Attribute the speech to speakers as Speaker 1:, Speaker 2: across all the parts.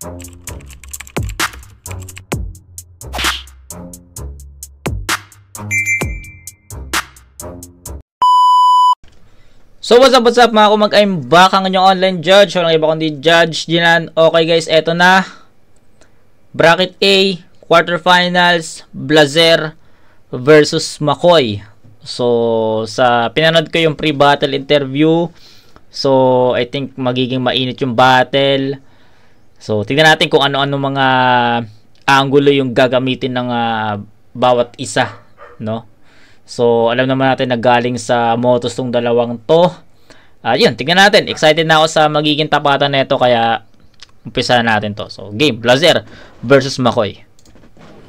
Speaker 1: So what's up mga kumag, I'm back ang inyong online judge. Walang iba kundi Judge Jinan. Okay guys, eto na. Bracket A, quarterfinals, Blazer versus McCoy. So sa pinanood ko yung pre-battle interview, so I think magiging mainit yung battle. So tingnan natin kung ano-ano mga angulo yung gagamitin ng bawat isa, no? So, alam naman natin na galing sa motos tong dalawang to. Yun, tignan natin. Excited na ako sa magiging tapatan nito, kaya umpisa na natin to. So, game. Blazer versus McCoy.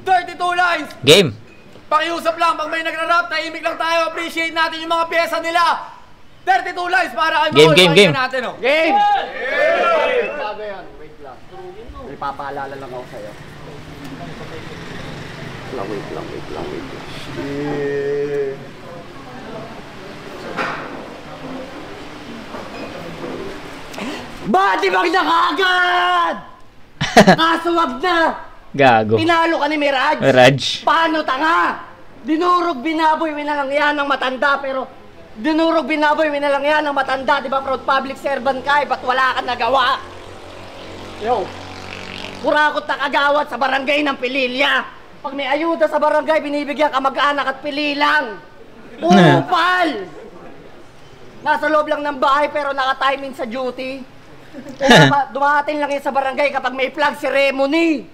Speaker 2: 32 lines!
Speaker 1: Game.
Speaker 2: Pakiusap lang, pag may nagra-rap, tahimik lang tayo. Appreciate natin yung mga pyesa nila. 32 lines para kay McCoy.
Speaker 1: Game.
Speaker 2: Natin, oh.
Speaker 3: Game! Bago yan, wait lang. May papaalala lang ako sa'yo. Wait lang. Batibag na kaagad! Kaso wag na!
Speaker 1: Gago.
Speaker 3: Pinalo ka ni Miraj. Paano tanga? Dinurog binaboy, winalang yan ng matanda, pero dinurog binaboy, winalang yan ng matanda, di ba? Proud public servant ka, ba't wala ka nagawa? Yo, kurakot na kagawad sa barangay ng Pililya. Pag may ayuda sa barangay, binibigyan ka mag-anak at pili lang. Upal! Nasa loob lang ng bahay pero naka-timing sa duty. Dumating lang yan sa barangay kapag may flag ceremony.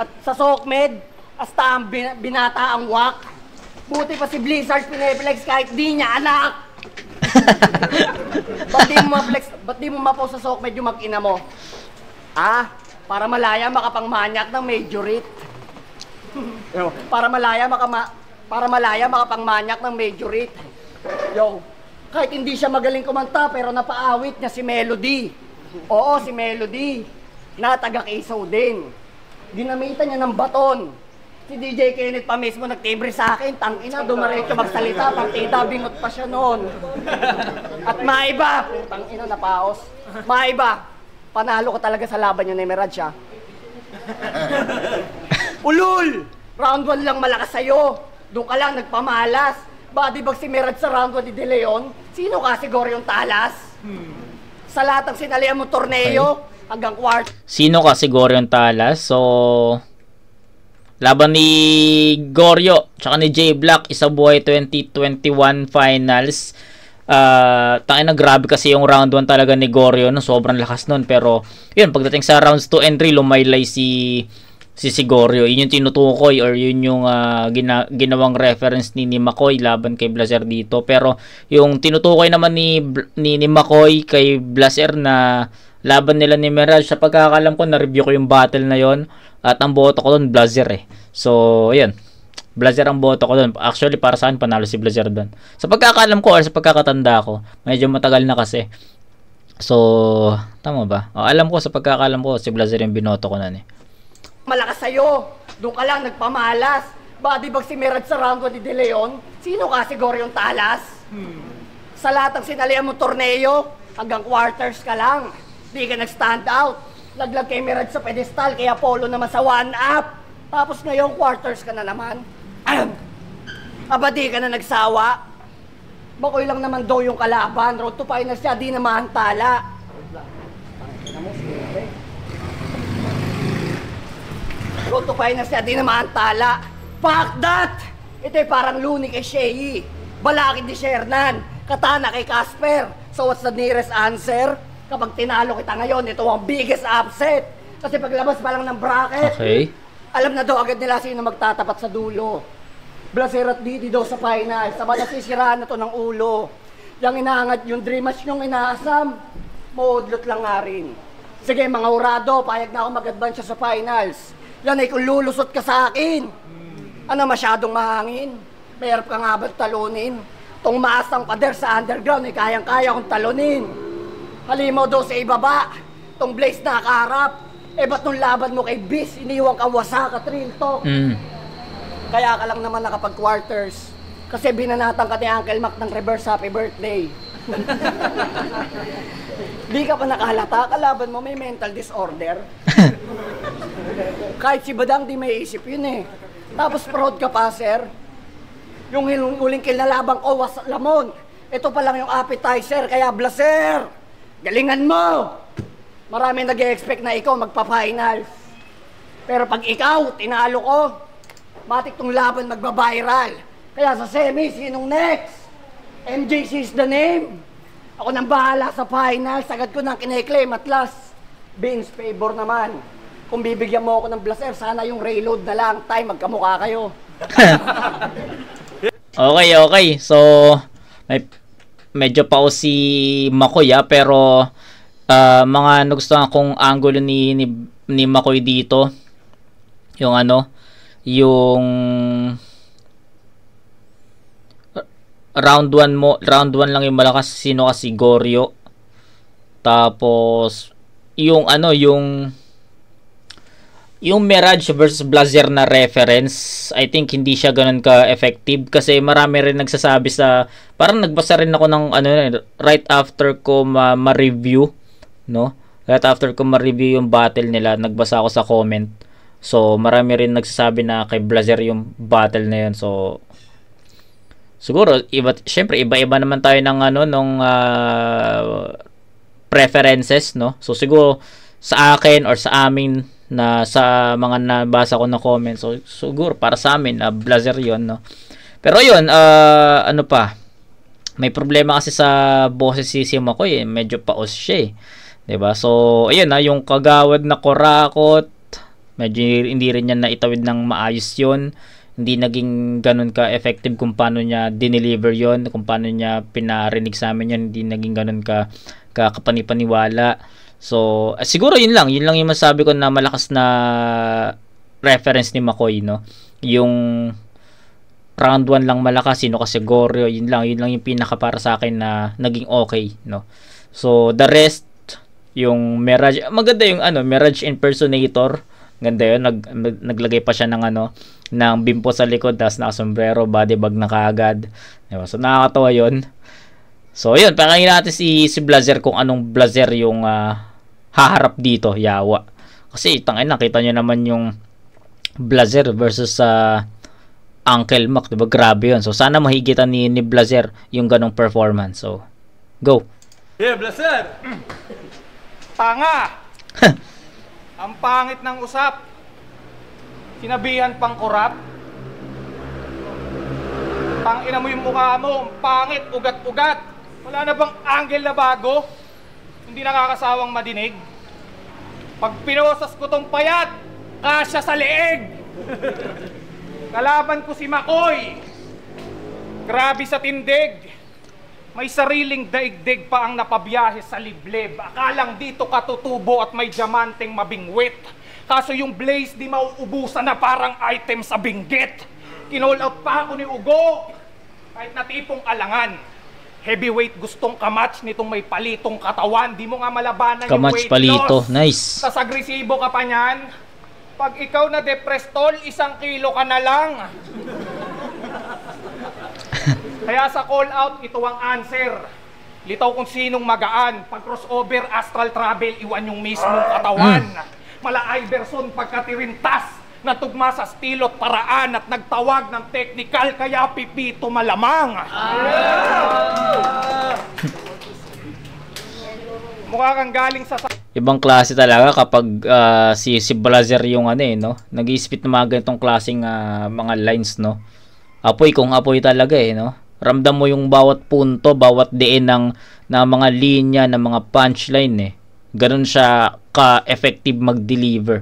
Speaker 3: At sa SOCMED, hasta ang binata ang wak. Buti pa si Blizzard pineflex kahit di niya anak. Ba't di mo ma-post sa SOCMED yung mag-ina mo? Para malaya makapangmanyak ng majorite. Para malaya makapangmanyak ng majorite. Yo, kahit hindi siya magaling kumanta pero napaawit niya si Melody. Oo, si Melody na taga-Quezon din. Ginamitan niya ng baton. Si DJ Kenneth pa mismo nagtibre sa akin. Tangina, dumaretso magsalita. Partida, bingot pa siya noon. At maiba, tangina, napaos. Maiba, panalo ko talaga sa laban niya ni Miraj, ha? Ulul! Round 1 lang malakas sa'yo. Doon ka lang nagpamalas. Badibag si Miraj sa round 1 ni De Leon. Sino ka siguro yung talas? Sa lahat ng sinalihan mo torneo, hanggang quart.
Speaker 1: Sino ka siguro yung talas? So, laban ni Goryo tsaka ni J Black, Isa Buhay 2021 finals. Tangina, grabe kasi yung round 1 talaga ni Goryo, no? Sobrang lakas nun. Pero yun, pagdating sa rounds 2 and 3, lumaylay si Goryo. Yun yung tinutukoy or yun yung ginawang reference ni McCoy laban kay Blazer dito. Pero yung tinutukoy naman ni McCoy kay Blazer na laban nila ni Miraj, sa pagkakalam ko, na-review ko yung battle na yon at ang boto ko doon Blazer, eh. So ayun, Blazer ang boto ko doon. Actually, para saan panalo si Blazer doon? Sa pagkakalam ko or sa pagkakatanda ko, medyo matagal na kasi. So, tama ba? Alam ko, sa pagkakalam ko, si Blazer yung binoto ko na, eh.
Speaker 3: Malakas sa'yo. Doon ka lang nagpamalas. Badibag si Miraj sa round 1 ni De Leon. Sino ka siguro yung talas? Sa lahat ng sinalihan mo torneo, hanggang quarters ka lang. Di ka nag-stand out. Laglag kay Miraj sa pedestal, kaya Apollo naman sa 1-up. Tapos ngayon, quarters ka na naman. Di ka na nagsawa. Bakoy lang naman daw yung kalaban. Road to finals siya, di na mahantala. Road to finals niya, di na mahantala. Fuck that! Ito'y parang Luni kay Shei, Balakid ni Shernan, Katana kay Casper. So what's the nearest answer? Kapag tinalo kita ngayon, ito ang biggest upset. Kasi paglabas pa lang ng bracket,
Speaker 1: okay,
Speaker 3: alam na daw agad nila sino magtatapat sa dulo. Blazer at Didi daw sa final. Sabay nasisiraan na to ng ulo. Yang inaangat yung dream match nyong inaasam, maudlot lang nga rin. Sige mga urado, payag na ako mag-advance sa finals. Yan ay kung lulusot ka sa akin. Ano, masyadong mahangin? Mayroon ka nga ba't talunin? Tong maasang pader sa underground ay kayang-kaya kong talunin. Halimaw daw sa ibaba, tong Blaze na kaharap. Ba't nung laban mo kay Bis, iniwang kawasa ka, Trill Talk? Kaya ka lang naman nakapag-quarters. Kasi binanatan ka ni Uncle Mac ng reverse happy birthday. Di ka pa nakahalata, kalaban mo may mental disorder. Kahit si Badang di may isip yun eh. Tapos proud ka pa, sir. Yung huling kinalabang ko was lamon. Ito pa lang yung appetizer, kaya blaser. Galingan mo! Marami nag-e-expect na ikaw magpa-finals. Pero pag ikaw, tinalo ko, matik tong laban magba-viral. Kaya sa semi, sinong next? MJC is the name. Ako nang bahala sa final, sagad ko nang kine-claim at last. Beans favor naman. Kung bibigyan mo ako ng blaser, sana yung reload na lang. Time, magkamukha kayo.
Speaker 1: Okay. So, medyo pa si Makoy pero mga nagustuhan kong angulo ni Makoy dito. Yung yung round 1 lang yung malakas, sino kasi Goryo. Tapos yung Mirage versus Blazer na reference, I think hindi siya ganun ka-effective kasi marami rin nagsasabi parang nagbasa rin ako ng right after ko ma-review, no? Right after ko ma-review yung battle nila, nagbasa ako sa comment. So, marami rin nagsasabi na kay Blazer yung battle na yun. So, siguro, syempre, iba-iba naman tayo ng preferences, no? So, siguro, sa akin or sa amin, na sa mga nabasa ko na comments, so, siguro, para sa amin, Blazer yun, no? Pero yun, may problema kasi sa boses si Makoy, medyo paos siya, eh. 'Di ba? So, ayun yung kagawad na Korakot, medyo hindi rin niya naitawid ng maayos yun. Hindi naging ganun ka-effective kung paano niya dineliver yon, kung paano niya pinarinig sa amin yun, hindi naging ganun kapanipaniwala. So, siguro yun lang yung masabi ko na malakas na reference ni Makoy, no? Yung round 1 lang malakas, sino kasi Goryo, yun lang yung pinaka para sa akin na naging okay, no? So, the rest, yung Mirage, maganda yung Mirage Impersonator. Ganda yun, naglagay pa siya ng ng bimpo sa likod, tapos nakasombrero, body bag na kaagad. Diba? So, nakakatawa yun. So, yun, pakinggan natin si Blazer kung anong Blazer yung haharap dito, yawa. Kasi, nakita nyo naman yung Blazer versus Uncle Mac, diba? Grabe yun. So, sana mahigitan ni Blazer yung ganong performance. So, go!
Speaker 4: Yeah, Blazer! Tanga! Ang pangit ng usap. Sinabihan pang korap. Tangina mo yung mukha mo. Ang pangit, ugat-ugat. Wala na bang angle na bago? Hindi nakakasawang madinig. Pag pinosas ko tong payat, kasya sa leeg. Kalaban ko si Makoy. Grabe sa tindig. May sariling daigdig pa ang napabiyahe sa liblib. Akalang dito katutubo at may diamanteng mabingwit. Kaso yung blaze di mauubusan na parang item sa binggit. Kinall out pa ako ni Ugo. Kahit natipong alangan. Heavyweight gustong kamatch nitong may palitong katawan. Di mo nga malabanan yung weight
Speaker 1: palito.
Speaker 4: loss.
Speaker 1: Nice.
Speaker 4: Tas agresibo ka pa niyan. Pag ikaw na depressed tol, 1 kilo ka na lang. Kaya sa call out, ito ang answer. Litaw kung sinong magaan. Pag crossover, astral travel, iwan yung mismong katawan. Mala Iverson pagkatirintas, natugma sa stilot paraan at nagtawag ng technical, kaya pipito malamang. Mukha kang galing sa...
Speaker 1: Ibang klase talaga kapag si Blazer yung no? Nag-i-spit ng mga ganitong klaseng mga lines, no? Apoy kung apoy talaga, no? Ramdam mo yung bawat punto, bawat diin ng mga linya, ng mga punchline, Ganun siya ka-effective mag-deliver,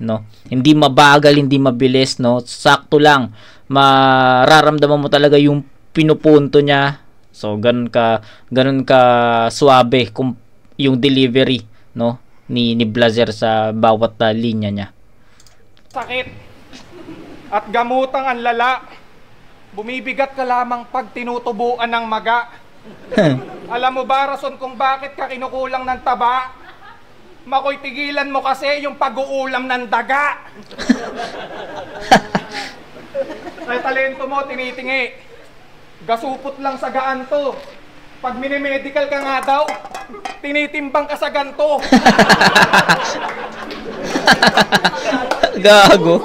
Speaker 1: no? Hindi mabagal, hindi mabilis, no? Sakto lang. Mararamdaman mo talaga yung pinupunto niya. So, ganun ka suabe kung yung delivery, no? Ni Blazer sa bawat linya niya.
Speaker 4: Sakit at gamutang ang lala. Bumibigat ka lamang pag tinutubuan ng maga. Alam mo ba rason kung bakit ka kinukulang ng taba? Makoy, tigilan mo kasi yung pag-uulam ng daga. Ay talento mo, tinitingi. Gasupot lang sa gaan to. Pag minimedical ka nga daw, tinitimbang ka sa ganto.
Speaker 1: Gago.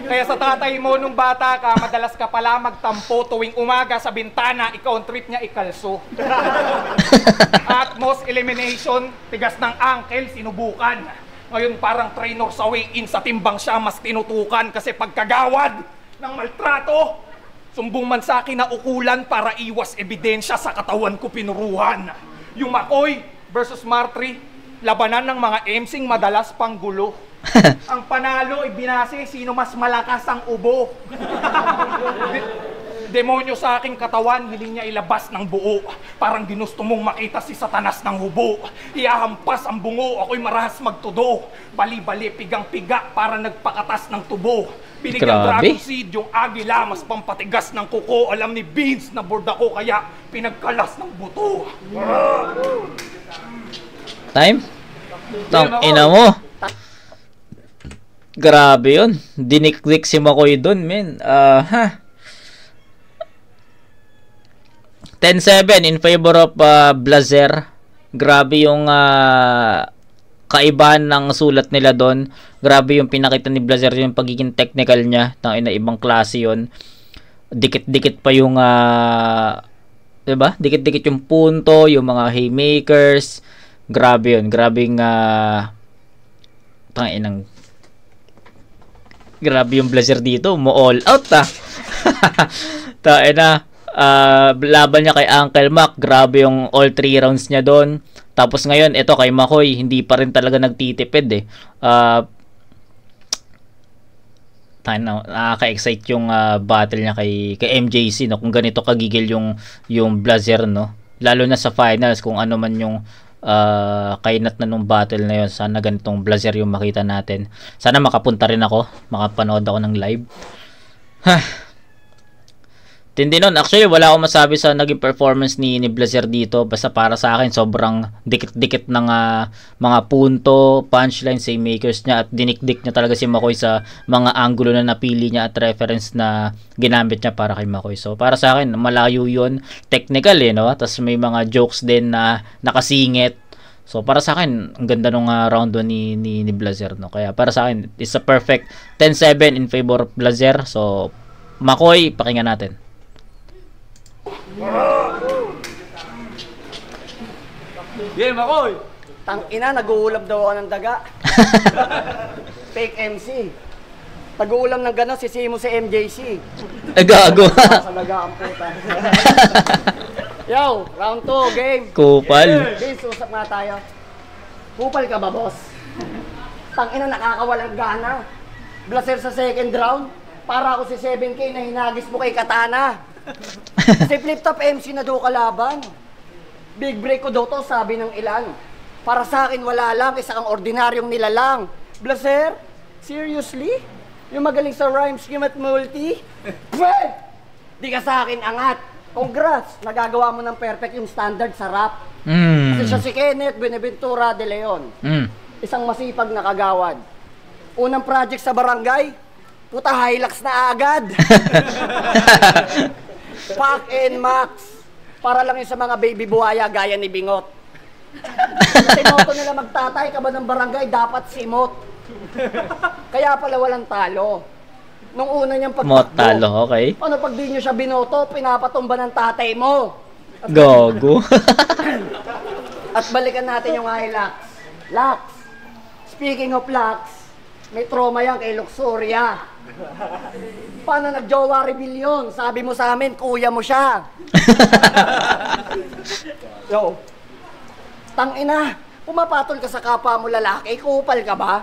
Speaker 4: Kaya sa tatay mo nung bata ka, madalas ka pala magtampo tuwing umaga sa bintana, ikaw ang trip niya ikalso. At most elimination, tigas ng ankle, sinubukan. Ngayon parang trainer sa weigh-in, sa timbang siya mas tinutukan kasi pagkagawad ng maltrato, sumbong man sa akin na ukulan para iwas ebidensya sa katawan ko pinuruhan. Yung McCoy versus Martri, labanan ng mga emsing madalas panggulo. Ang panalo ay binase sino mas malakas ang ubo. Demonyo sa aking katawan, hiling niya ilabas ng buo. Parang ginusto mong makita si Satanas ng hubo. Iyahampas ang bungo, ako'y marahas magtudo. Bali-bali, pigang-piga, para nagpakatas ng tubo. Binigyan dragon seed yung agila, mas pampatigas ng kuko. Alam ni Beans na board ako, kaya pinagkalas ng buto.
Speaker 1: Time? Tang ina mo. Grabe yun. Diniklik si McCoy dun, men. 10-7 in favor of Blazer. Grabe yung kaibahan ng sulat nila doon. Grabe yung pinakita ni Blazer, yung pagiging technical niya. Na ibang klase yun. Dikit-dikit pa yung diba? Dikit-dikit yung punto, yung mga haymakers. Grabe yun. Grabing tanginang. Grabe yung Blazer dito. Mo-all out na. Laban niya kay Uncle Mac. Grabe yung all 3 rounds niya doon. Tapos ngayon, ito kay McCoy, hindi pa rin talaga nagtitipid eh. Nakaka-excite yung battle niya kay MJC, no? Kung ganito kagigil yung Blazer, no? Lalo na sa finals, kung ano man yung kainat na nung battle na yun. Sana ganitong Blazer yung makita natin. Sana makapunta rin ako, makapanood ako ng live. Tindi nun. Actually, wala akong masabi sa naging performance ni Blazer dito. Basta para sa akin, sobrang dikit-dikit ng mga punto, punchlines, makers niya, at dinikdik niya talaga si McCoy sa mga angulo na napili niya at reference na ginamit niya para kay McCoy. So, para sa akin, malayo yun. Technical no? Tapos may mga jokes din na nakasingit. So, para sa akin, ang ganda nung round 1 ni Blazer, no? Kaya para sa akin, it's a perfect 10-7 in favor of Blazer. So, McCoy, pakinggan natin.
Speaker 2: Yeah, McCoy!
Speaker 3: Tangina, nag-uulab daw ako ng daga. Fake MC. Nag-uulam ng gano'n, sisihin mo si MJC.
Speaker 1: Gago.
Speaker 3: Sa daga ang puta. Yo, round 2, game.
Speaker 1: Kupal.
Speaker 3: Vince, usap nga tayo. Kupal ka ba, boss? Tangina, nakakawalang gana. Blazer sa second round. Para ako si 7K na hinagis mo kay Katana. Si Flip Top MC na daw kalaban. Big break ko daw to, sabi ng ilan. Para sa akin wala lang, isa kang ordinaryong nilalang. Blazer, seriously? Yung magaling sa rhyme scheme at multi? Well, di ka sa akin angat. Congrats, nagagawa mo ng perfect yung standard sa rap. Kasi siya si Kenneth Benaventura de Leon. Isang masipag na kagawad. Unang project sa barangay, puta Hilux na agad. Pac and Max. Para lang yun sa mga baby buhaya gaya ni Bingot. Tinoto nila magtatay ka ba ng barangay, dapat simot. Kaya pala walang talo. Nung una niyang pagtakbo.
Speaker 1: Talo, okay.
Speaker 3: Ano pag di nyo siya binoto, pinapatumba ng tatay mo.
Speaker 1: Gogo.
Speaker 3: At balikan natin yung Hilux. Lux. Speaking of Lux, may trauma yan kay Luxuria. Paano nag-jowa rebellion? Sabi mo sa amin, kuya mo siya. Yo, tangina, pumapatol ka sa kapwa mo lalaki, kupal ka ba?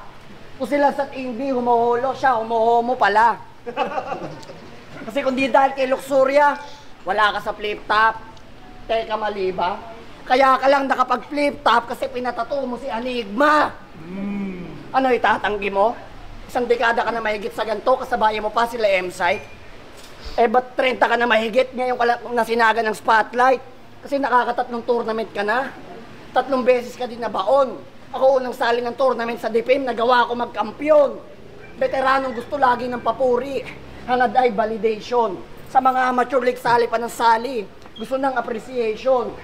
Speaker 3: Kung sila sa TV, humuhulo siya, humuhomo pala. Kasi kung di dahil kay Luxuria, wala ka sa flip top. Teka, mali ba? Kaya ka lang nakapag-flip top kasi pinatato mo si Enigma. Ano itatanggi mo? Isang dekada ka na mahigit sa ganito, kasabayan mo pa sila M-Site. Eh, ba't 30 ka na mahigit ngayon ka lang nasinaga ng spotlight? Kasi nakakatatlong tournament ka na. 3 beses ka din nabaon. Ako unang sali ng tournament sa DPM, nagawa ko magkampiyon. Veteranong gusto lagi ng papuri. Hanad ay validation. Sa mga amateur league, sali pa ng sali. Gusto ng appreciation.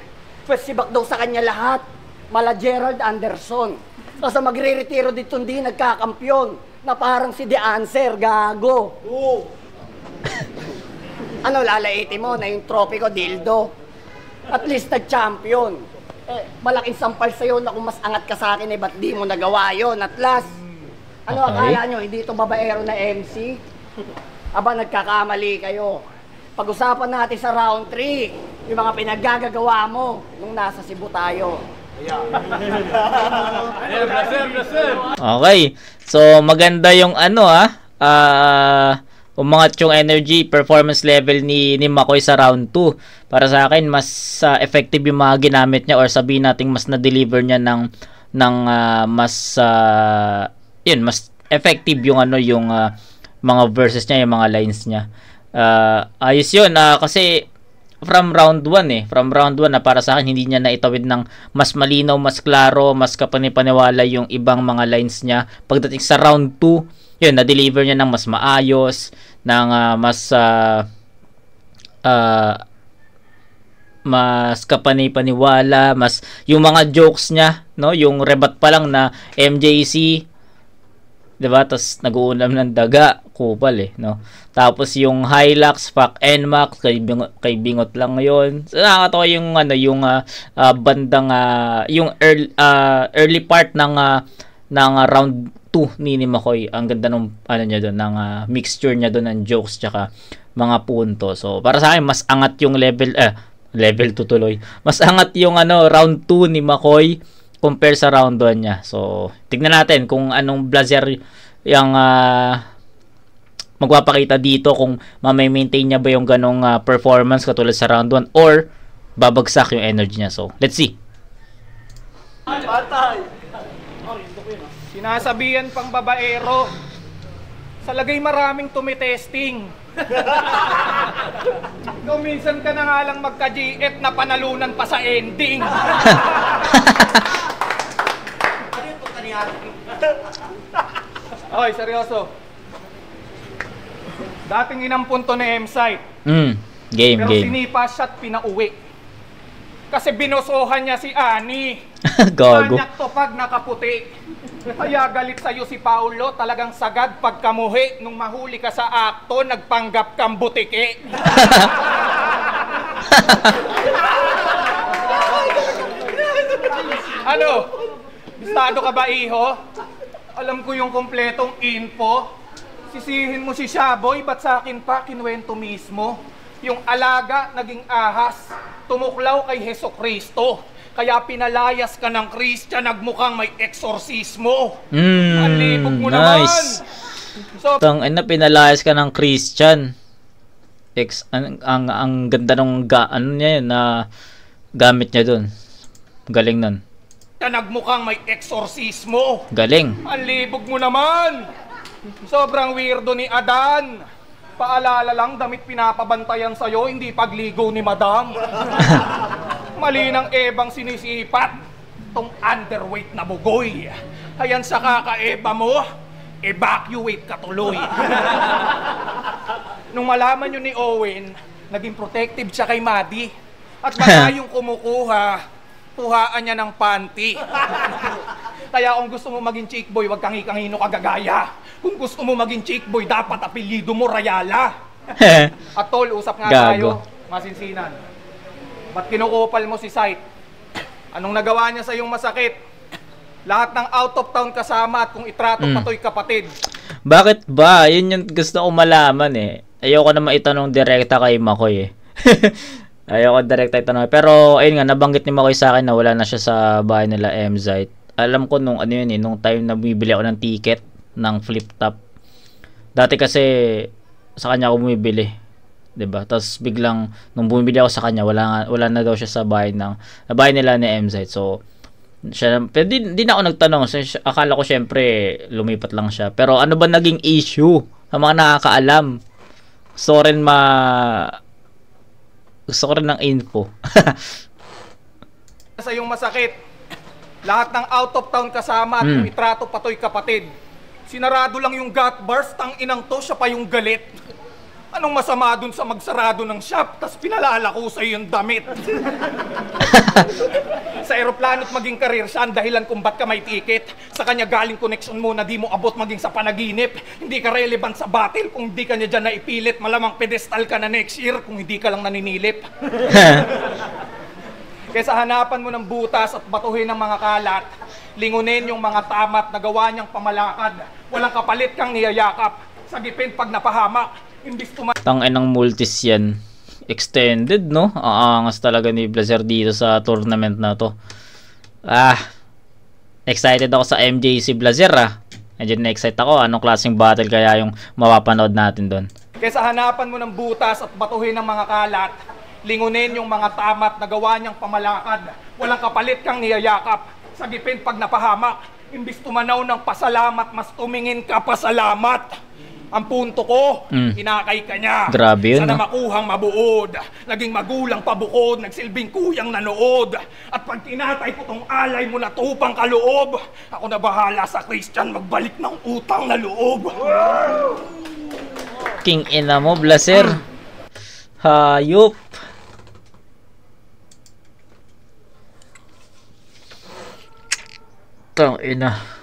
Speaker 3: Festival daw sa kanya lahat. Mala Gerald Anderson. Kasi magre-retiro dito hindi nagkakampyon. Na parang si The Answer, gago. Ano, lalaitin mo na yung trophy ko, dildo. At least nag-champion. Malaking sampal sa'yo na kung mas angat ka sa akin, ba't di mo nagawa yun? At last, ano akala nyo, hindi ito babaero na MC? Aba, nagkakamali kayo. Pag-usapan natin sa round 3, yung mga pinaggagawa mo nung nasa Cebu tayo.
Speaker 1: Okay. So, maganda yung umangat yung energy, performance level ni McCoy sa round 2. Para sa akin, mas effective yung mga ginamit niya or sabihin natin mas na-deliver niya ng mas effective yung yung mga verses niya, yung mga lines niya. Ayos yun kasi from round 1 na para sa akin hindi niya naitawid ng mas malinaw, mas klaro, mas kapanipaniwala yung ibang mga lines niya. Pagdating sa round 2, yun, na-deliver niya ng mas maayos, ng mas kapanipaniwala, mas yung mga jokes niya, no, yung rebat pa lang na MJC, 'di ba? Tas nag-uulam ng daga, kupal no. Tapos yung Hilux, Fuck NMAX, kay Bingot lang ngayon. So, nakakatawa yung yung bandang yung early part ng round 2 ni McCoy. Ang ganda ng niya doon, ng mixture niya doon ng jokes tsaka mga punto. So para sa akin mas angat yung level 2 tuloy. Mas angat yung round 2 ni McCoy compare sa round 1 niya. So tignan natin kung anong blazer yung magpapakita dito, kung ma-maintain niya ba yung ganong performance katulad sa round 1 or babagsak yung energy niya. So let's see.
Speaker 4: Sinasabihan pang babaero, sa lagay maraming tumitesting. Ikaw minsan ka na nga lang magka-GF na panalunan pa sa ending. Oy, seryoso. Dating inampun to ni M-Site.
Speaker 1: Game.
Speaker 4: Pero sinipa siya at pinauwi. Kasi binosohan niya si Ani.
Speaker 1: Gago.
Speaker 4: Kanyak to pag nakaputi. Kaya galit sa'yo si Paulo, talagang sagad pagkamuhi. Nung mahuli ka sa akto, nagpanggap kang butike. Ano? Bistado ka ba, iho? Alam ko yung kompletong info. Sisihin mo si Shaboy, ba't sa akin pa kinuwento mismo? Yung alaga naging ahas, tumuklaw kay Hesukristo. Kaya pinalayas ka ng Christian, nagmukhang may eksorsismo. Ang libog mo
Speaker 1: nice naman. So, pinalayas ka ng Christian. Ang ganda nung niya yun, na gamit niya dun. Galing nun.
Speaker 4: Nagmukhang may eksorsismo.
Speaker 1: Galing.
Speaker 4: Ang libog mo naman. Sobrang weirdo ni Adan. Paalala lang, damit pinapabantayan sa'yo, hindi pagligo ni Madam. Mali ng ebang sinisipat, tong underweight na bugoy. Ayan sa kakaeba mo, evacuate ka tuloy. Nung malaman nyo ni Owen, naging protective siya kay Maddie. At baka yung kumukuha, tuhaan niya ng panty. Kaya kung gusto mo maging chick boy, wag kang ikangino kagagaya. Kung gusto mo maging chick boy, dapat apelyido mo Rayala. At tol, usap nga tayo, masinsinan. Ba't kinukupal mo si Sight? Anong nagawa niya sa iyong masakit? Lahat ng out of town kasama at kung itrato pato'y kapatid.
Speaker 1: Bakit ba? Yun yung gusto ko malaman Ayoko na maitanong direkta kay McCoy Ayoko direkta itanong. Pero ayun nga, nabanggit ni McCoy sa akin na wala na siya sa bahay nila M-Zite. Alam ko nung nung time na bumibili ako ng ticket ng flip top. Dati kasi sa kanya ako bumibili, 'di ba? Tapos biglang nung bumibili ako sa kanya, wala na daw siya sa bahay nila ni M-Zite. So siya, pero di na ako nagtanong. So, akala ko syempre lumipat lang siya. Pero ano ba naging issue? Sa mga nakakaalam. Gusto ko rin ng info.
Speaker 4: Sa iyong masakit, lahat ng out of town kasama at kung itrato pato'y kapatid. Sinarado lang yung gut bars, tang inang to, siya pa yung galit. Anong masama dun sa magsarado ng shop, tas pinalala ko sa'yo yung damit? Sa eroplano't maging karir siya, ang dahilan kung ba't ka may ticket. Sa kanya galing connection mo na di mo abot maging sa panaginip. Hindi ka relevant sa battle kung hindi ka niya dyan naipilit. Malamang pedestal ka na next year kung hindi ka lang naninilip. Kesa hanapan mo ng butas at batuhin ng mga kalat, lingunin yung mga tamat na gawa niyang pamalakad. Walang kapalit kang niyayakap. Sagipin pag napahamak.
Speaker 1: Tangin ng multis yan. Extended, no? Aangas talaga ni Blazer dito sa tournament na to. Excited ako sa MJC Blazer, Medyo na-excite ako. Anong klaseng battle kaya yung mapapanood natin doon?
Speaker 4: Kesa hanapan mo ng butas at batuhin ng mga kalat, lingunin yung mga tamat na gawa niyang pamalakad. Walang kapalit kang niyayakap. Sagipin pag napahamak. Imbis tumanaw ng pasalamat, mas tumingin ka pasalamat. Ang punto ko, inakay ka niya.
Speaker 1: Grabe yun,
Speaker 4: sana makuhang mabuod. Naging magulang pabukod, nagsilbing kuyang nanood. At pag tinatay ko tong alay mo na tupang kaloob, ako na bahala sa Christian magbalik ng utang na loob.
Speaker 1: King ina mo, Blazer. Hayop. Tang ina.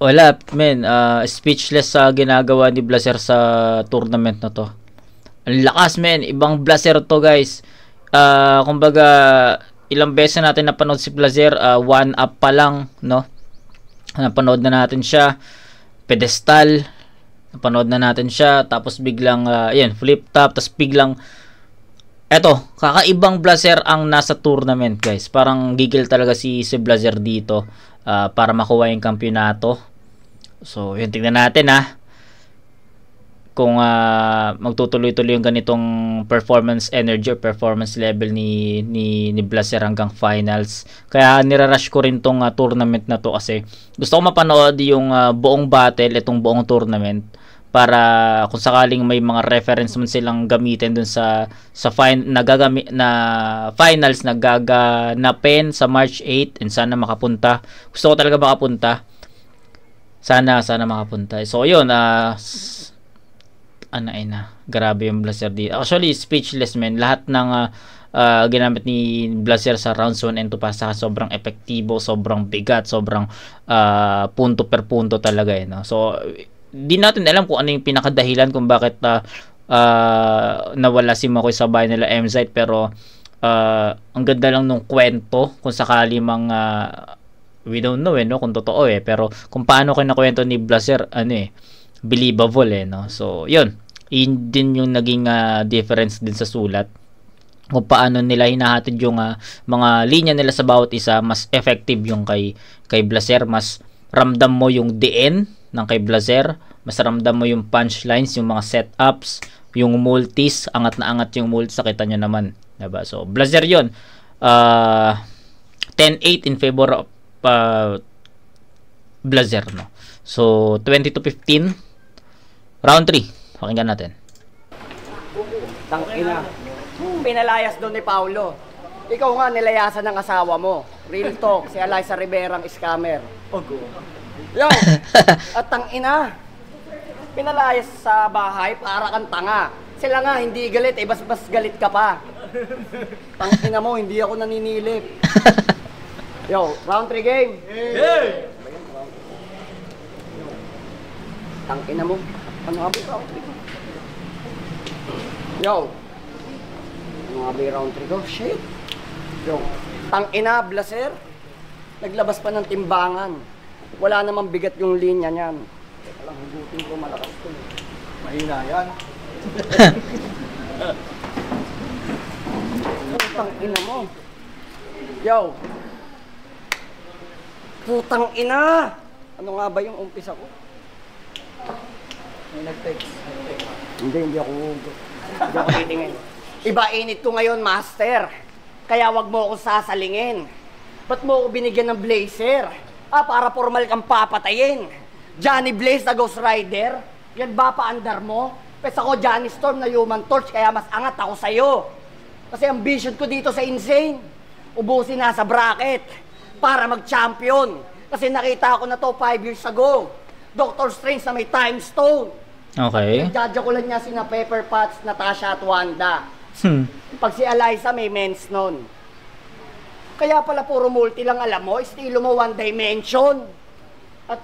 Speaker 1: Wala, men. Speechless sa ginagawa ni Blazer sa tournament na to. Ang lakas, men. Ibang Blazer to, guys. Kumbaga, ilang beses natin napanood si Blazer. One up pa lang, no? Napanood na natin siya. Pedestal. Napanood na natin siya. Tapos biglang, ayan, flip top. Tapos biglang, eto, kakaibang Blazer ang nasa tournament, guys. Parang gigil talaga si Blazer dito para makuha yung kampyonato. So, yun, tingnan natin kung magtutuloy-tuloy yung ganitong performance energy or performance level ni Blazer hanggang finals. Kaya nirarush ko rin tong tournament na to kasi gusto ko mapanood yung buong battle, itong buong tournament, para kung sakaling may mga reference man silang gamitin dun sa finals na gaganapin sa March 8, and sana makapunta. Gusto ko talaga makapunta. Sana makapunta. So yun, grabe yung Blazer dito. Actually, speechless, man. Lahat ng ginamit ni Blazer sa rounds 1 and 2 pa, sobrang epektibo, sobrang bigat, sobrang punto per punto talaga, no? So di natin alam kung ano yung pinakadahilan kung bakit nawala si Makoy sa bahay nila MZ, pero ang ganda lang nung kwento, kung sakali mang we don't know, no, kung totoo, pero kung paano kinakwento ni Blazer, believable, no? So yun din yung naging difference din sa sulat, kung paano nila hinahatid yung mga linya nila sa bawat isa. Mas effective yung kay Blazer, mas ramdam mo yung DN ng kay Blazer, mas ramdam mo yung punchlines, yung mga setups, yung multis, angat na angat yung multis, nakita nyo naman, diba? So Blazer yun, 10-8 in favor of Blazer, no? So 20-15 round 3, pakinggan natin.
Speaker 3: Tangina, pinalayas doon ni Paulo. Ikaw nga nilayasan ng asawa mo. Real talk, si Eliza Rivera ang scammer. Yo, at tangina, pinalayas sa bahay para kang tanga. Sila nga hindi galit, bas galit ka pa. Tangina mo, hindi ako naninilip. Yo, round 3 game. Hey! Tangina mo. Ano nga ba yung round 3 ko? Yo. Ano nga ba yung round 3 ko? Shit. Yo. Tangina, Blazer. Naglabas pa ng timbangan. Wala namang bigat yung linya niyan. Teka lang, hugutin ko, malakas ko. Mahina yan. Tangina mo. Yo. Putang ina! Ano nga ba yung umpisa ko? May nag-text. Hindi ako titingin. Iba init ko ngayon, master. Kaya wag mo ako sasalingin. Ba't mo ako binigyan ng blazer? Para formal kang papatayin. Johnny Blaze na Ghost Rider? Yan ba paandar mo? Pes ako Johnny Storm na Human Torch, kaya mas angat ako sa'yo. Kasi ang vision ko dito sa Insane, ubusin na sa bracket para mag-champion. Kasi nakita ko na to 5 years ago. Doctor Strange na may time stone.
Speaker 1: Okay.
Speaker 3: Nagjajakulan niya sina Pepper Potts, Natasha at Wanda.
Speaker 1: Hmm.
Speaker 3: Pag si Eliza may mens nun. Kaya pala puro multi lang alam mo, estilo mo one dimension. At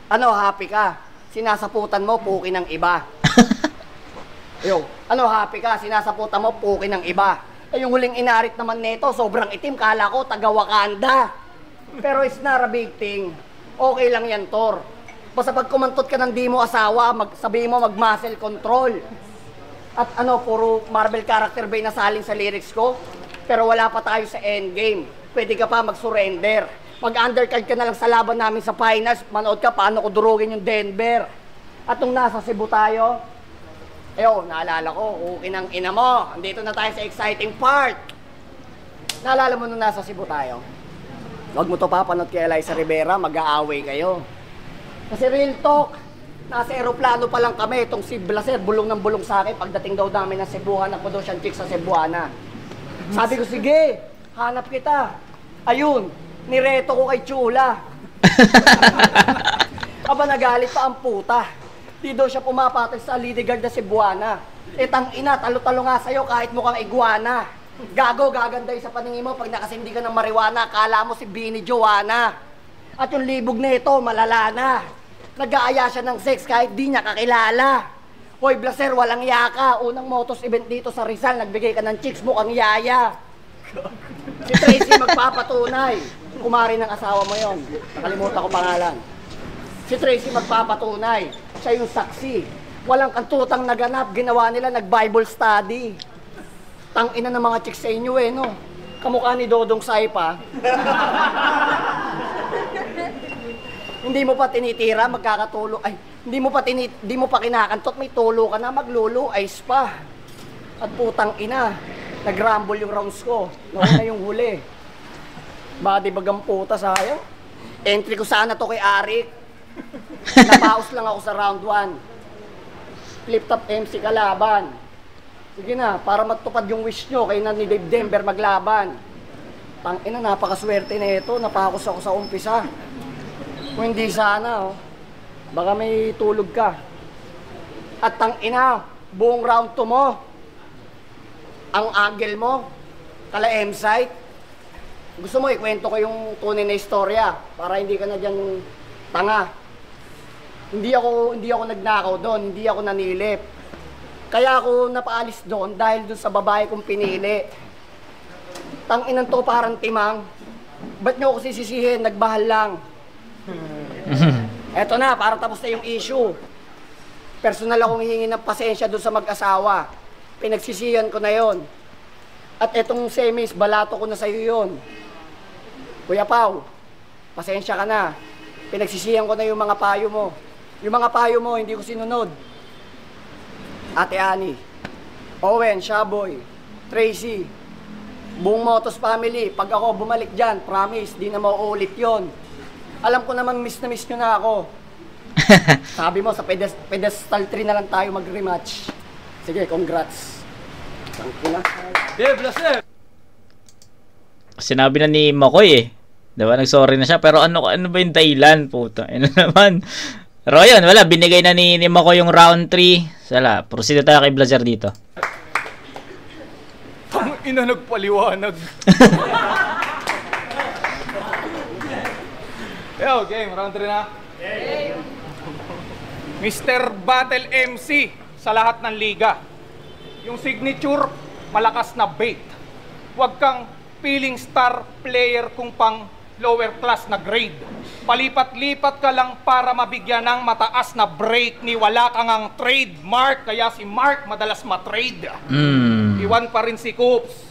Speaker 3: ano, happy ka? Sinasaputan mo, puki ng iba. Yo, ano, happy ka? Sinasaputan mo, puki ng iba. Eh, yung huling inarit naman nito, sobrang itim, kala ko, taga Wakanda. Pero it's not a big thing. Okay lang yan, Thor. Basta pag kumantot ka ng di mo asawa, sabihin mo mag-muscle control. At ano, puro Marvel character ba yung nasalin sa lyrics ko? Pero wala pa tayo sa endgame. Pwede ka pa mag-surrender. Mag-undercard ka na lang sa laban namin sa finals. Manood ka paano ko durugin yung Denver. At nung nasa Cebu tayo, naalala ko, okay ng ina mo. Andito na tayo sa exciting part. Naalala mo nung nasa Cebu tayo? Huwag mo to papanood kay Eliza Rivera, mag-aaway kayo. Kasi real talk, nasa aeroplano pa lang kami, itong si Blaser, bulong ng bulong sa akin, pagdating daw namin ng Cebuana, ako daw siyang chick sa Cebuana. Sabi ko, sige, hanap kita. Ayun, nireto ko kay Chula. Aba, nagalit pa ang puta. Di daw siya pumapatay sa Lidigard na Cebuana. Tang ina, talo-talo nga sa'yo kahit mukhang iguana. Gago, gaganday sa paningin mo pag nakasindi ka ng marijuana, akala mo si Bini Joanna. At yung libog na ito, malala na. Nag-aaya siya ng sex kahit di niya kakilala. Hoy, Blaser, walang yaka. Unang motos event dito sa Rizal, nagbigay ka ng chicks mo kang yaya. Si Tracy magpapatunay. Kumari ng asawa mo yon. Nakalimutan ko pangalan. Si Tracy magpapatunay. Siya yung saksi. Walang kantutang naganap. Ginawa nila nag-Bible study. Tang-ina ng mga chicks sa inyo no? Kamukha ni Dodong Saipa. Hindi mo pa tinitira, magkakatulo. Ay, hindi mo pa kinakantot, may tulo ka na, maglulu, ice pa. At putang ina, nag-rumble yung rounds ko. Nauna yung huli. Badi bagang puta sayang. Entry ko sana to kay Arik. Napaus lang ako sa round 1. Flip top MC kalaban. Sige na, para matupad yung wish nyo, kayo na ni Dave Denver maglaban. Tangina, napakaswerte na ito, napakus ako sa umpisa. Kung hindi sana, baka may tulog ka. At tangina, buong round 2 mo, ang angle mo, kala M-site, gusto mo ikwento ko yung tunay na istorya para hindi ka na dyan tanga. Hindi ako nagnakaw doon, hindi ako nanilip. Kaya ako napaalis doon dahil doon sa babae kong pinili. Tanginan to parang timang. Ba't nyo ako sisisihin? Nagbahal lang. Eto na, parang tapos na yung issue. Personal akong hihingi ng pasensya doon sa mag-asawa. Pinagsisihan ko na yon. At etong semis, balato ko na sa'yo yon. Kuya Pao, pasensya ka na. Pinagsisihan ko na yung mga payo mo. Yung mga payo mo, hindi ko sinunod. Ate Ani, Owen, Shaboy, Tracy, buong Motos family, pag ako bumalik dyan, promise, di na mauulit yon. Alam ko naman miss na miss nyo na ako. Sabi mo, sa pedestal 3 na lang tayo mag-rematch. Sige, congrats. Tangkina.
Speaker 2: Yeah, Blaser!
Speaker 1: Sinabi na ni Makoy Diba? Nag-sorry na siya. Pero ano ba yung dahilan? Puta. Ano naman? Pero yun, wala. Binigay na ni Makoy yung round 3. Sala, proceed tayo kay Blaser dito.
Speaker 4: Ang ina nagpaliwanag. Yo, game. Round 3 na. Mr. Battle MC sa lahat ng liga. Yung signature, malakas na bait. Huwag kang feeling star player kung pang lower class na grade. Palipat-lipat ka lang para mabigyan ng mataas na break ni wala kang ang trademark. Kaya si Mark madalas matrade. Iwan pa rin si Coops.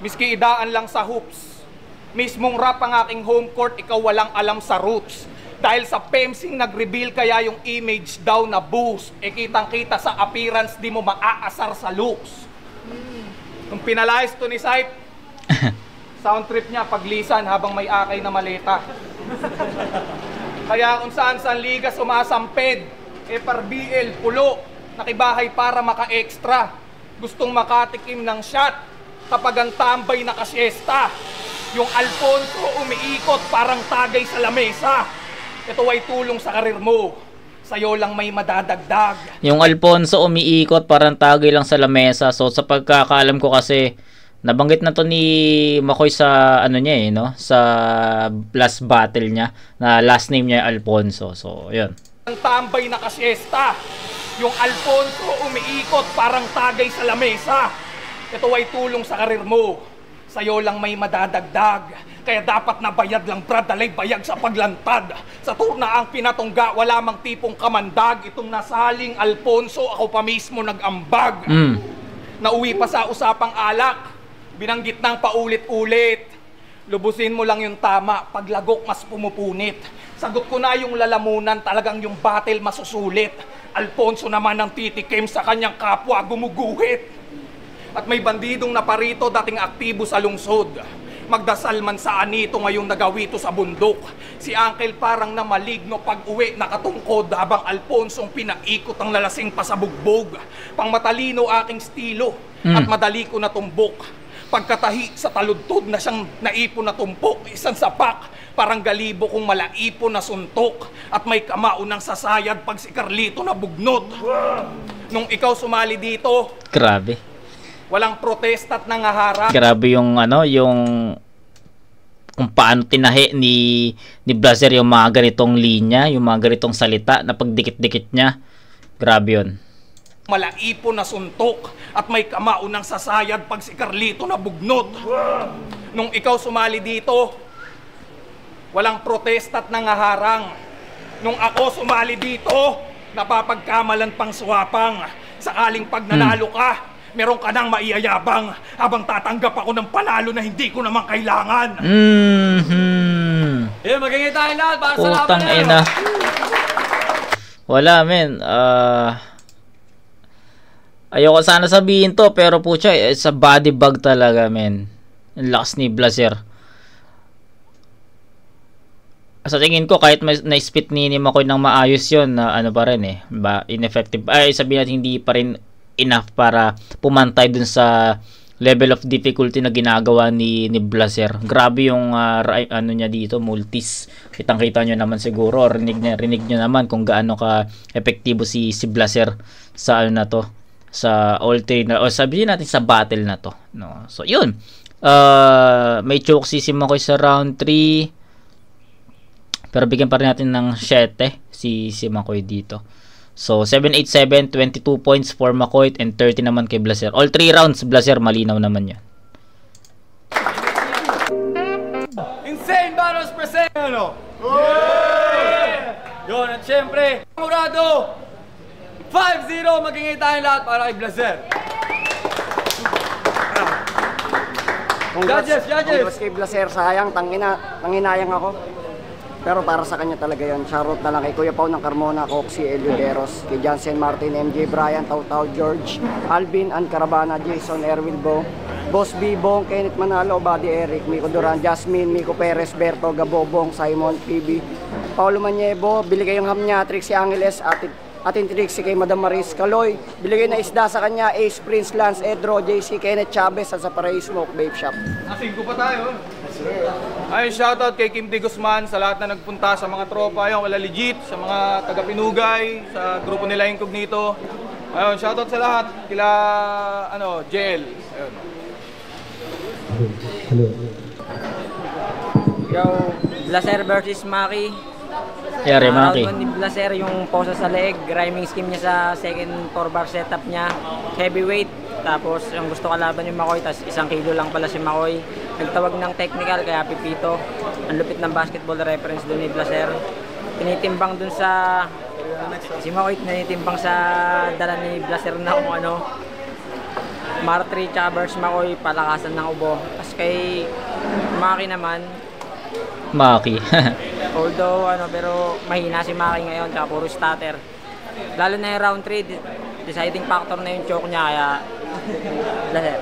Speaker 4: Miski idaan lang sa hoops. Mismong rap ang aking home court, ikaw walang alam sa roots. Dahil sa PEMSing nag-reveal kaya yung image daw na boost. E kitang-kita sa appearance, di mo maaasar sa looks. Nung pinalayas to ni Sipe, sound trip niya paglisan habang may akay na maleta. Kaya kung saan-saan liga sumasamped, FRBL, pulo, nakibahay para maka-extra. Gustong makatikim ng shot kapag ang tambay nakasyesta. Yung Alfonso umiikot parang tagay sa lamesa. Ito ay tulong sa karir mo. Sa'yo lang may madadagdag.
Speaker 1: Yung Alfonso umiikot parang tagay lang sa lamesa. So sa pagkakaalam ko kasi nabanggit na to ni Makoy sa ano niya no, sa last battle niya na last name niya Alfonso. So yun.
Speaker 4: Ang tambay na kasyesta. Yung Alfonso umiikot parang tagay sa lamesa. Ito ay tulong sa karir mo. Sa'yo lang may madadagdag. Kaya dapat na bayad lang brad, dalay bayag sa paglantad. Sa turna ang pinatungga, wala mang tipong kamandag. Itong nasaling Alfonso, ako pa mismo nag-ambag. Nauwi pa sa usapang alak, binanggit ng paulit-ulit. Lubusin mo lang yung tama, paglagok mas pumupunit. Sagot ko na yung lalamunan, talagang yung battle masusulit. Alfonso naman ang titikim sa kanyang kapwa gumuguhit. At may bandidong naparito dating aktibo sa lungsod. Magdasal man sa anito ngayong nagawito sa bundok. Si Uncle parang na maligno pag uwi nakatungkod habang Alfonsong pinaikot ang lalasing pa sa bugbog. Pang matalino aking estilo at madali ko natumbok. Pagkatahi sa taludtod na siyang naipon na tumpok, isang sapak, parang galibo kong malaipon na suntok. At may kamao ng sasayad pag si Carlito na bugnot. Nung ikaw sumali dito,
Speaker 1: Grabe.
Speaker 4: walang protesta at nangaharap.
Speaker 1: Grabe yung ano, yung kung paano tinahi ni Blazer yung mga ganitong linya, yung mga ganitong salita na pagdikit-dikit niya. Grabe yun.
Speaker 4: Malaipon na suntok at may kamao ng sasayad pag si Carlito na bugnot. Nung ikaw sumali dito, walang protesta at nangaharang. Nung ako sumali dito, napapagkamalan pang swapang. Sakaling pag nanalo ka, meron ka nang maiyayabang habang tatanggap ako ng panalo na hindi ko naman kailangan.
Speaker 2: Magiging tayo lahat para sa laban
Speaker 1: Putang
Speaker 2: na
Speaker 1: ina. Wala men. Ayoko sana sabihin to pero pucha, sa body bag talaga men. Ang lakas ni Blazer. Sa tingin ko kahit na-spit ni Makoy ng maayos yon na ano pa rin ineffective. Ay sabihin natin hindi pa rin enough para pumantay dun sa level of difficulty na ginagawa ni Blazer. Grabe yung ano niya dito, multis. Kitang-kita nyo naman siguro, rinig nyo naman kung gaano ka epektibo si Blazer sa ano na to, sa all three na, o sabihin natin sa battle na to, no. So yun. May choke si Makoy sa round 3. Pero bigyan pa rin natin ng 7 si Makoy dito. So, 7-8-7, 22 points for Makoy and 30 naman kay Blazer. All 3 rounds, Blazer, malinaw naman yan.
Speaker 2: Insane Battles present! Yeah! Yun, at syempre, murado, 5-0, magingay tayong lahat para kay Blazer. Judges!
Speaker 3: Congrats kay Blazer, sayang, tanginayang ako. Pero para sa kanya talaga yan. Shoutout na lang kay Kuya Pao ng Carmona, Coxie, Elioderos, kay Jansen Martin, MJ Brian, Tautau George, Alvin, Ann Carabana, Jason, Erwin Bo, Boss B, Bong, Kenneth Manalo, Buddy Eric, Miko Duran, Jasmine, Miko Perez, Berto, Gabobong, Simon, PB, Paulo Maniebo, bili kayong ham niya, Trixie Angeles, atin Trixie kay Madam Maris Caloy, bili kayo na isda sa kanya, Ace, Prince, Lance, Edro, JC, Kenneth Chavez, at sa Paray Smoke Vape Shop.
Speaker 4: Asing ko pa tayo. Ayun, shoutout kay Kim D. Guzman sa lahat na nagpunta, sa mga tropa, ayun, wala legit, sa mga taga-Pinugay, sa grupo nila Incognito. Ayun, shoutout sa lahat, kila, JL. Ayun.
Speaker 5: Yo, Blazer versus Maki.
Speaker 1: Yari, Maki.
Speaker 5: Round 1 ni Blazer, yung posa sa leg, rhyming scheme niya sa second 4-bar setup niya, heavyweight. Tapos yung gusto kalaban yung Makoy, tas 1 kilo lang pala si Makoy. Nagtawag ng technical kaya pipito. Ang lupit ng basketball reference doon ni Blazer. Tinitimbang dun sa si Makoy, tinitimbang sa dala ni Blazer na kung ano. Martri tsaka Burst Makoy, palakasan ng ubo. Tapos kay Maki naman,
Speaker 1: Maki.
Speaker 5: although pero mahina si Maki ngayon, tsaka puro stutter. Lalo na yung round 3, deciding factor na yung choke niya, kaya Blazer.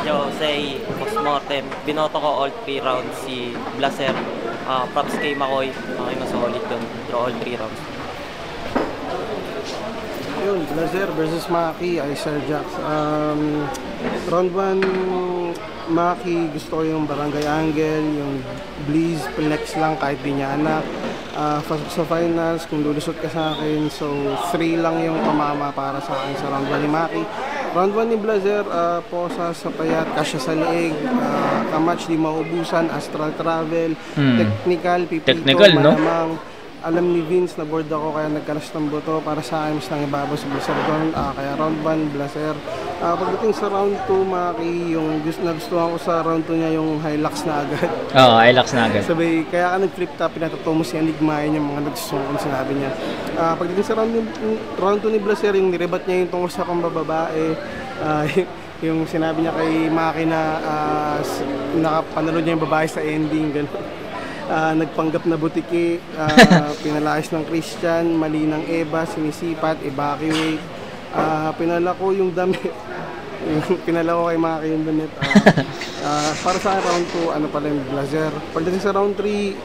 Speaker 6: Yo, say postmortem, binoto ko all 3 rounds si Blazer. Props kay Makoy, mas solid dun, all 3 rounds.
Speaker 7: Yun, Blazer versus Maki, Icer Jax. Round 1, Maki, gusto ko yung Barangay Angle, yung Bleeze, Flex lang kahit di niya anak. Sa finals, kung lulusot ka sa akin, so 3 lang yung pamama para sa akin sa round 1 ni Maki. Round 1 ni Blazer, Posa sa payat, kasya sa leeg, kamatch di maubusan, astral travel, technical, pipito,
Speaker 1: Technical, no?
Speaker 7: malamang. Alam ni Vince na board ako kaya nagkalas ng boto para sa akin mas nang ibabaw sa Blazer doon. Kaya round 1, Blazer. Pagdating sa round 2, Maki, yung nagustuhan ko sa round 2 niya yung Hilux na agad.
Speaker 1: Oo, Hilux na agad.
Speaker 7: Sabay, kaya ka nag-flip top, pinatutumo si Enigma, yun yung mga nagustuhan kong sinabi niya. Pagdating sa round 2 ni Blazer, yung nirebat niya yung tungkol sa pambababae, yung sinabi niya kay Maki na nakapanalo niya yung babae sa ending, gano'n. Nagpanggap na butiki, pinalayas ng Christian, mali ng Eva, sinisipat, evacuate. Pinala ko yung damit. Pinala ko kay Maki yung damit. Para sa round 2, ano pala yung Blazer. Pagdating sa round 3,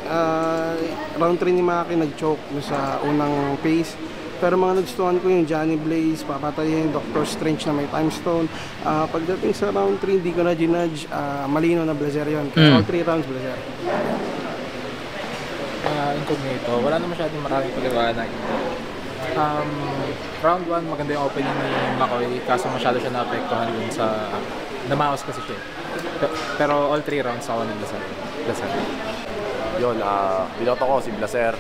Speaker 7: ni Maki nag-choke sa unang phase. Pero mga nagustuhan ko yung Johnny Blaze, papatayin, Doctor Strange na may time stone. Pagdating sa round 3, hindi ko na ginudge, malino na Blazer yun. All 3 rounds Blazer.
Speaker 8: Incognito, wala na masyadong maraming paliwanag. Round 1, maganda yung opening ni Makoy, kaso masyado siya naapektuhan dun sa namaos kasi siya. Pero all 3 rounds ako ng Blazer.
Speaker 9: Yun, binoto ko si Blazer.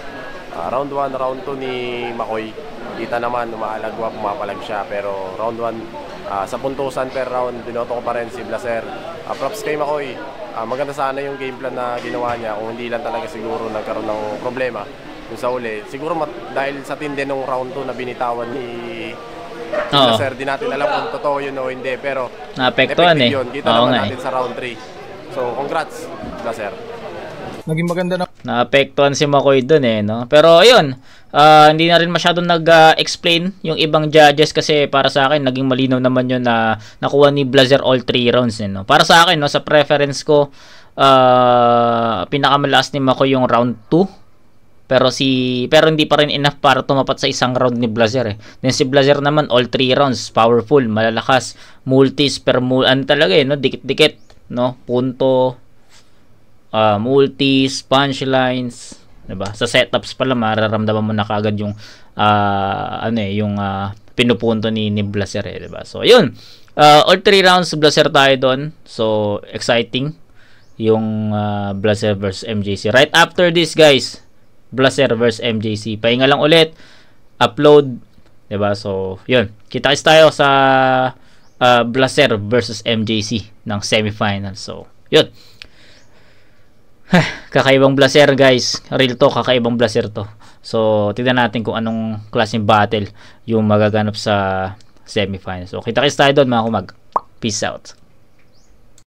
Speaker 9: Round 1, round 2 ni Makoy, kita naman umaalagwa, pumapalag siya. Pero round 1, sa puntusan per round, binoto ko pa rin si Blazer. Props kay Makoy. Maganda sana yung game plan na ginawa niya kung hindi lang talaga siguro nagkaroon ng problema yung sa uli. Siguro dahil sa tindi ng round 2 na binitawan ni Blazer, di natin alam kung totoo yun o hindi. Pero
Speaker 1: naapektuhan eh.
Speaker 9: Yun. Kita naman natin sa round 3. So congrats Blazer.
Speaker 8: Naging maganda na.
Speaker 1: Naapektuhan si Makoy dun eh, no? Pero ayun, hindi na rin masyadong nag-explain yung ibang judges kasi para sa akin, naging malinaw naman yun na nakuha ni Blazer all 3 rounds eh, no? Para sa akin, no, sa preference ko, pinakamalakas ni Makoy yung round 2. Pero hindi pa rin enough para tumapat sa isang round ni Blazer eh. Then si Blazer naman all 3 rounds, powerful, malalakas, multis ano talaga eh, no? Dikit-dikit, no? Punto, multis, punchlines, diba? Sa setups pala mararamdaman mo na kaagad yung pinupunto ni Blazer eh, diba? So ayun, all 3 rounds Blazer tayo doon. So exciting yung Blazer versus MJC. Right after this, guys, Blazer versus MJC. Pahinga lang ulit, upload, diba? So yun, kita-kits tayo sa Blazer versus MJC ng semifinal. So yun, kakaibang Blazer, guys. Real to, kakaibang Blazer to. So, tignan natin kung anong klaseng battle yung magaganap sa semifinals. So, kita-kits tayo doon, mga kumag. Peace out.